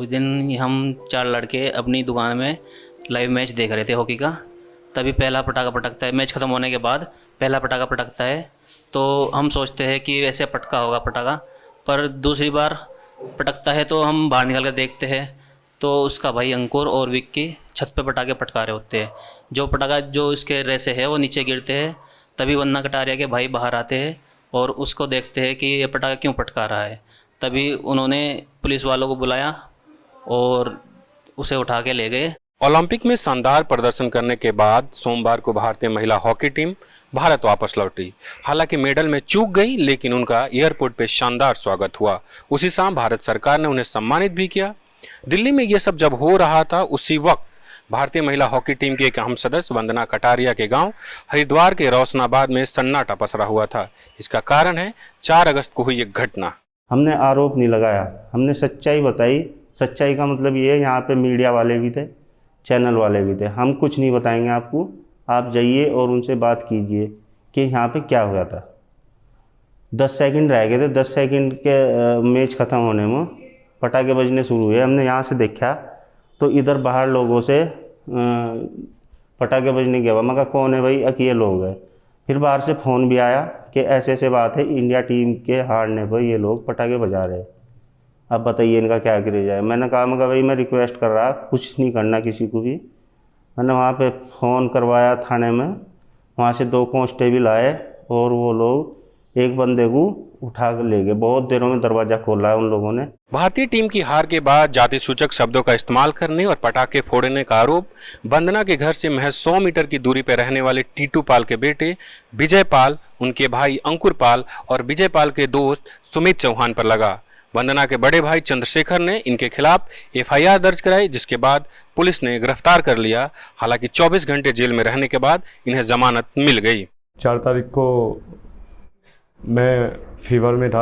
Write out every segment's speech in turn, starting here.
उस दिन हम 4 लड़के अपनी दुकान में लाइव मैच देख रहे थे हॉकी का। तभी पहला पटाखा पटकता है, मैच ख़त्म होने के बाद पहला पटाखा पटकता है। तो हम सोचते हैं कि वैसे पटका होगा पटाखा, पर दूसरी बार पटकता है तो हम बाहर निकल कर देखते हैं तो उसका भाई अंकुर और विक्की छत पे पटाखे पटका रहे होते हैं। जो पटाखा जो इसके रेसे है वो नीचे गिरते हैं। तभी वन्ना कटारिया के भाई बाहर आते हैं और उसको देखते हैं कि ये पटाखा क्यों पटका रहा है। तभी उन्होंने पुलिस वालों को बुलाया और उसे उठा के ले गए। ओलंपिक में शानदार प्रदर्शन करने के बाद सोमवार को भारतीय महिला हॉकी टीम भारत वापस लौटी। हालांकि मेडल में चूक गई, लेकिन उनका एयरपोर्ट पे शानदार स्वागत हुआ। उसी शाम भारत सरकार ने उन्हें सम्मानित भी किया। दिल्ली में यह सब जब हो रहा था, उसी वक्त भारतीय महिला हॉकी टीम की एक अहम सदस्य वंदना कटारिया के गांव हरिद्वार के रोशनाबाद में सन्नाटा पसरा हुआ था। इसका कारण है 4 अगस्त को हुई एक घटना। हमने आरोप नहीं लगाया, हमने सच्चाई बताई। सच्चाई का मतलब ये है, यहाँ पे मीडिया वाले भी थे, चैनल वाले भी थे। हम कुछ नहीं बताएंगे आपको, आप जाइए और उनसे बात कीजिए कि यहाँ पे क्या हुआ था। 10 सेकंड रह गए थे, 10 सेकंड के मैच ख़त्म होने में पटाखे बजने शुरू हुए। हमने यहाँ से देखा तो इधर बाहर लोगों से पटाखे बजने की आवाज़। मगर कौन है भाई? अकेले लोग हैं। फिर बाहर से फ़ोन भी आया कि ऐसे ऐसे बात है, इंडिया टीम के हारने पर ये लोग पटाखे बजा रहे हैं, अब बताइए इनका क्या किया जाए। मैंने कहा मगर भाई मैं रिक्वेस्ट कर रहा, कुछ नहीं करना किसी को भी। मैंने वहाँ पे फ़ोन करवाया थाने में, वहाँ से 2 कांस्टेबल आए और वो लोग एक बंदे को उठा कर ले गए। बहुत देरों में दरवाज़ा खोला है उन लोगों ने। भारतीय टीम की हार के बाद जाति सूचक शब्दों का इस्तेमाल करने और पटाखे फोड़ने का आरोप वंदना के घर से महज 100 मीटर की दूरी पर रहने वाले टीटू पाल के बेटे विजय पाल, उनके भाई अंकुर पाल और विजय पाल के दोस्त सुमित चौहान पर लगा। वंदना के बड़े भाई चंद्रशेखर ने इनके खिलाफ एफआईआर दर्ज कराई, जिसके बाद पुलिस ने गिरफ्तार कर लिया। हालांकि 24 घंटे जेल में रहने के बाद इन्हें जमानत मिल गई। 4 तारीख को मैं फीवर में था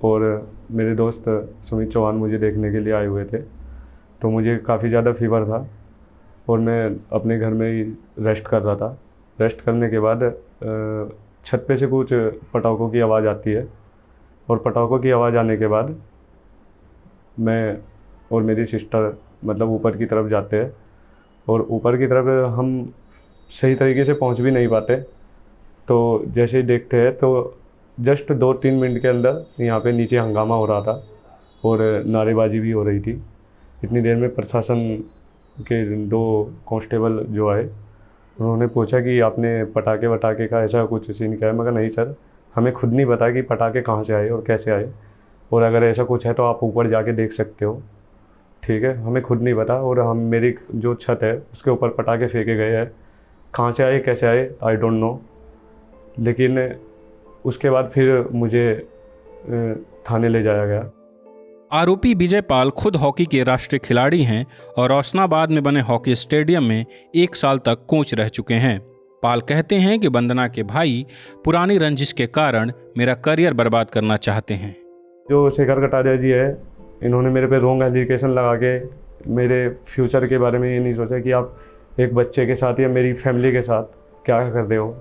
और मेरे दोस्त सुमित चौहान मुझे देखने के लिए आए हुए थे। तो मुझे काफ़ी ज़्यादा फीवर था और मैं अपने घर में ही रेस्ट कर रहा था। रेस्ट करने के बाद छत पे से कुछ पटाखों की आवाज़ आती है और पटाखों की आवाज़ आने के बाद मैं और मेरी सिस्टर मतलब ऊपर की तरफ जाते हैं और ऊपर की तरफ हम सही तरीके से पहुंच भी नहीं पाते। तो जैसे ही देखते हैं तो जस्ट 2-3 मिनट के अंदर यहाँ पे नीचे हंगामा हो रहा था और नारेबाजी भी हो रही थी। इतनी देर में प्रशासन के 2 कांस्टेबल जो आए, उन्होंने पूछा कि आपने पटाखे वटाखे का ऐसा कुछ सीन क्या है। मगर नहीं सर, हमें खुद नहीं पता कि पटाखे कहाँ से आए और कैसे आए, और अगर ऐसा कुछ है तो आप ऊपर जाके देख सकते हो, ठीक है, हमें खुद नहीं पता। और हम मेरी जो छत है उसके ऊपर पटाखे फेंके गए हैं, कहाँ से आए कैसे आए आई डोंट नो। लेकिन उसके बाद फिर मुझे थाने ले जाया गया। आरोपी विजय पाल खुद हॉकी के राष्ट्रीय खिलाड़ी हैं और रोशनाबाद में बने हॉकी स्टेडियम में 1 साल तक कोच रह चुके हैं। पाल कहते हैं कि वंदना के भाई पुरानी रंजिश के कारण मेरा करियर बर्बाद करना चाहते हैं। जो शेखर कटारिया जी है, इन्होंने मेरे पे रॉन्ग एलिगेशन लगा के मेरे फ्यूचर के बारे में ये नहीं सोचा कि आप एक बच्चे के साथ या मेरी फैमिली के साथ क्या कर रहे हो।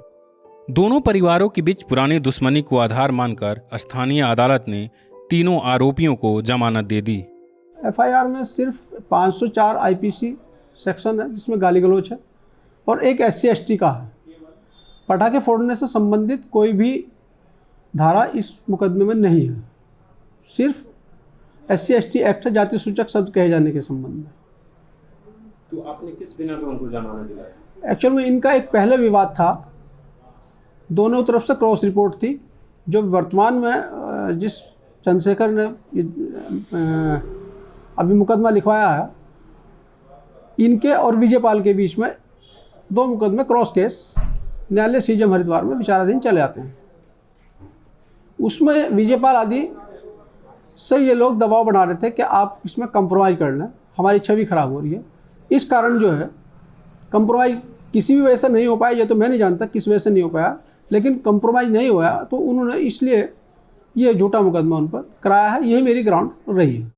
दोनों परिवारों के बीच पुरानी दुश्मनी को आधार मानकर स्थानीय अदालत ने तीनों आरोपियों को जमानत दे दी। एफआईआर में सिर्फ 504 आईपीसी सेक्शन है जिसमें गाली गलौज है और एक SC/ST का है। पटाखे फोड़ने से संबंधित कोई भी धारा इस मुकदमे में नहीं है। सिर्फ SC/ST एक्ट है, जाति सूचक शब्द कहे जाने के संबंध में। तो आपने किस बिना पे उनको जमानत दिलाया? एक्चुअल में इनका एक पहले विवाद था, दोनों तरफ से क्रॉस रिपोर्ट थी। जो वर्तमान में जिस चंद्रशेखर ने अभी मुकदमा लिखवाया है, इनके और विजय पाल के बीच में 2 मुकदमे क्रॉस केस न्यायालय CJM हरिद्वार में विचाराधीन चले आते हैं। उसमें विजय पाल आदि से ये लोग दबाव बना रहे थे कि आप इसमें कंप्रोमाइज़ कर लें, हमारी छवि खराब हो रही है। इस कारण जो है कंप्रोमाइज़ किसी भी वजह से नहीं हो पाया, ये तो मैं नहीं जानता किस वजह से नहीं हो पाया, लेकिन कंप्रोमाइज़ नहीं हुआ तो उन्होंने इसलिए ये झूठा मुकदमा उन पर कराया है। यही मेरी ग्राउंड रही है।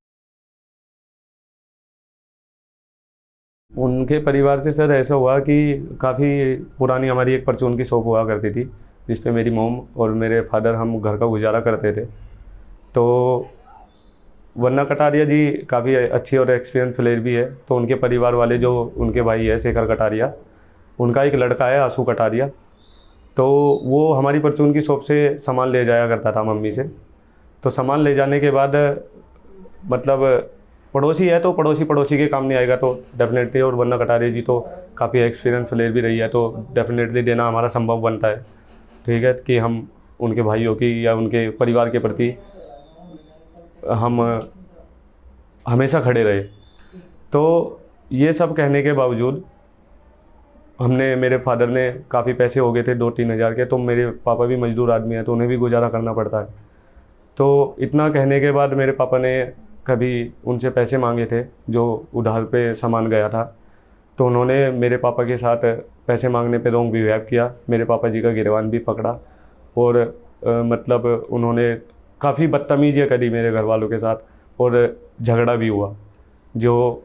उनके परिवार से सर ऐसा हुआ कि काफ़ी पुरानी हमारी एक परचून की शॉप हुआ करती थी, जिस पे मेरी मॉम और मेरे फादर हम घर का गुजारा करते थे। तो वरना कटारिया जी काफ़ी अच्छी और एक्सपीरियंस प्लेयर भी है। तो उनके परिवार वाले जो उनके भाई है शेखर कटारिया, उनका एक लड़का है आशु कटारिया, तो वो हमारी परचून की शॉप से सामान ले जाया करता था मम्मी से। तो सामान ले जाने के बाद मतलब पड़ोसी है तो पड़ोसी के काम नहीं आएगा तो डेफिनेटली, और वरना कटारिया जी तो काफ़ी एक्सपीरियंस प्लेयर भी रही है तो डेफिनेटली देना हमारा संभव बनता है। ठीक है कि हम उनके भाइयों की या उनके परिवार के प्रति हम हमेशा खड़े रहे। तो ये सब कहने के बावजूद हमने, मेरे फादर ने काफ़ी पैसे हो गए थे 2-3 हज़ार के, तो मेरे पापा भी मजदूर आदमी हैं तो उन्हें भी गुजारा करना पड़ता है। तो इतना कहने के बाद मेरे पापा ने कभी उनसे पैसे मांगे थे जो उधार पे सामान गया था, तो उन्होंने मेरे पापा के साथ पैसे मांगने पे रॉन्ग बिहेव किया। मेरे पापा जी का गिरबान भी पकड़ा और मतलब उन्होंने काफ़ी बदतमीजियाँ करी मेरे घर वालों के साथ और झगड़ा भी हुआ जो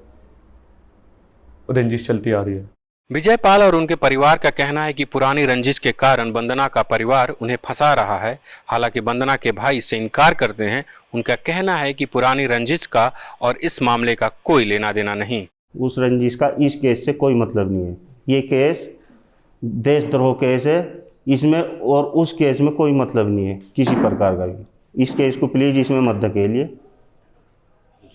रंजिश चलती आ रही है। विजय पाल और उनके परिवार का कहना है कि पुरानी रंजिश के कारण वंदना का परिवार उन्हें फंसा रहा है। हालांकि वंदना के भाई इससे इनकार करते हैं। उनका कहना है कि पुरानी रंजिश का और इस मामले का कोई लेना देना नहीं। उस रंजिश का इस केस से कोई मतलब नहीं है। ये केस देशद्रोह केस है, इसमें और उस केस में कोई मतलब नहीं है किसी प्रकार का भी। इस केस को प्लीज़ इसमें मत धकेलिए,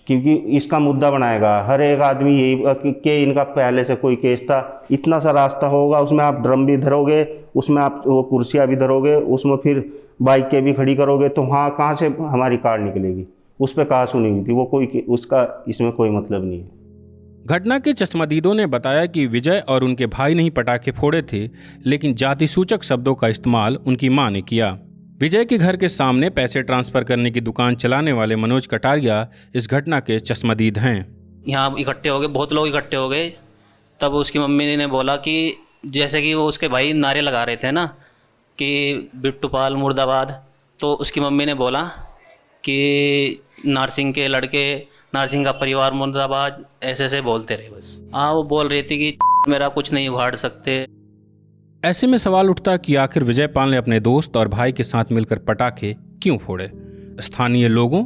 क्योंकि इसका मुद्दा बनाएगा हर एक आदमी यही कि इनका पहले से कोई केस था। इतना सा रास्ता होगा, उसमें आप ड्रम भी धरोगे, उसमें आप वो कुर्सियाँ भी धरोगे, उसमें फिर बाइकें भी खड़ी करोगे, तो वहाँ कहाँ से हमारी कार निकलेगी? उस पर कहाँ सुनी हुई थी वो? कोई उसका इसमें कोई मतलब नहीं है। घटना के चश्मदीदों ने बताया कि विजय और उनके भाई ने ही पटाखे फोड़े थे, लेकिन जाति सूचक शब्दों का इस्तेमाल उनकी मां ने किया। विजय के घर के सामने पैसे ट्रांसफर करने की दुकान चलाने वाले मनोज कटारिया इस घटना के चश्मदीद हैं। यहाँ इकट्ठे हो गए, बहुत लोग इकट्ठे हो गए। तब उसकी मम्मी ने बोला कि जैसे कि वो उसके भाई नारे लगा रहे थे ना कि बिट्टू पाल मुर्दाबाद, तो उसकी मम्मी ने बोला कि नारसिंह के लड़के, नारसिंह का परिवार मुर्दाबाद, ऐसे ऐसे बोलते रहे बस। हाँ, वो बोल रही थी कि मेरा कुछ नहीं उखाड़ सकते। ऐसे में सवाल उठता कि आखिर विजय पाल ने अपने दोस्त और भाई के साथ मिलकर पटाखे क्यों फोड़े। स्थानीय लोगों,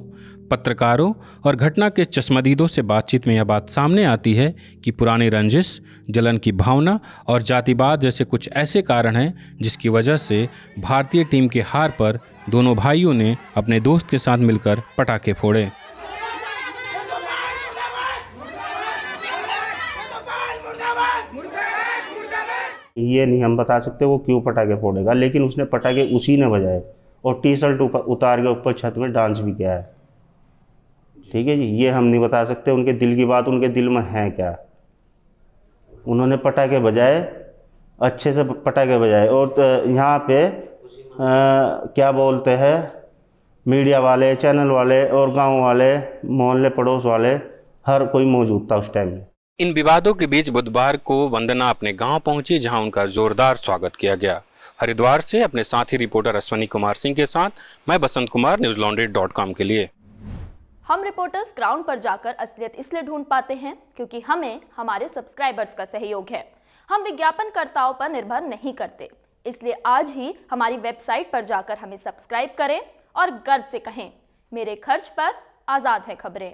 पत्रकारों और घटना के चश्मदीदों से बातचीत में यह बात सामने आती है कि पुरानी रंजिश, जलन की भावना और जातिवाद जैसे कुछ ऐसे कारण हैं जिसकी वजह से भारतीय टीम के हार पर दोनों भाइयों ने अपने दोस्त के साथ मिलकर पटाखे फोड़े। ये नहीं हम बता सकते वो क्यों पटाखे फोड़ेगा, लेकिन उसने पटाखे उसी ने बजाए और टी शर्ट उतार के ऊपर छत में डांस भी किया है। ठीक है जी, ये हम नहीं बता सकते उनके दिल की बात, उनके दिल में है क्या। उन्होंने पटाखे बजाए, अच्छे से पटाखे बजाए, और यहाँ पे क्या बोलते हैं, मीडिया वाले, चैनल वाले और गांव वाले, मोहल्ले पड़ोस वाले, हर कोई मौजूद था उस टाइम में। इन विवादों के बीच बुधवार को वंदना अपने गांव पहुंची, जहां उनका जोरदार स्वागत किया गया। हरिद्वार से अपने साथी रिपोर्टर अश्वनी कुमार सिंह के साथ मैं बसंत कुमार, newslaundry.com के लिए। हम रिपोर्टर्स ग्राउंड पर जाकर असलियत इसलिए ढूंढ पाते हैं क्योंकि हमें हमारे सब्सक्राइबर्स का सहयोग है। हम विज्ञापनकर्ताओं पर निर्भर नहीं करते, इसलिए आज ही हमारी वेबसाइट पर जाकर हमें सब्सक्राइब करें और गर्व से कहें, मेरे खर्च पर आज़ाद है खबरें।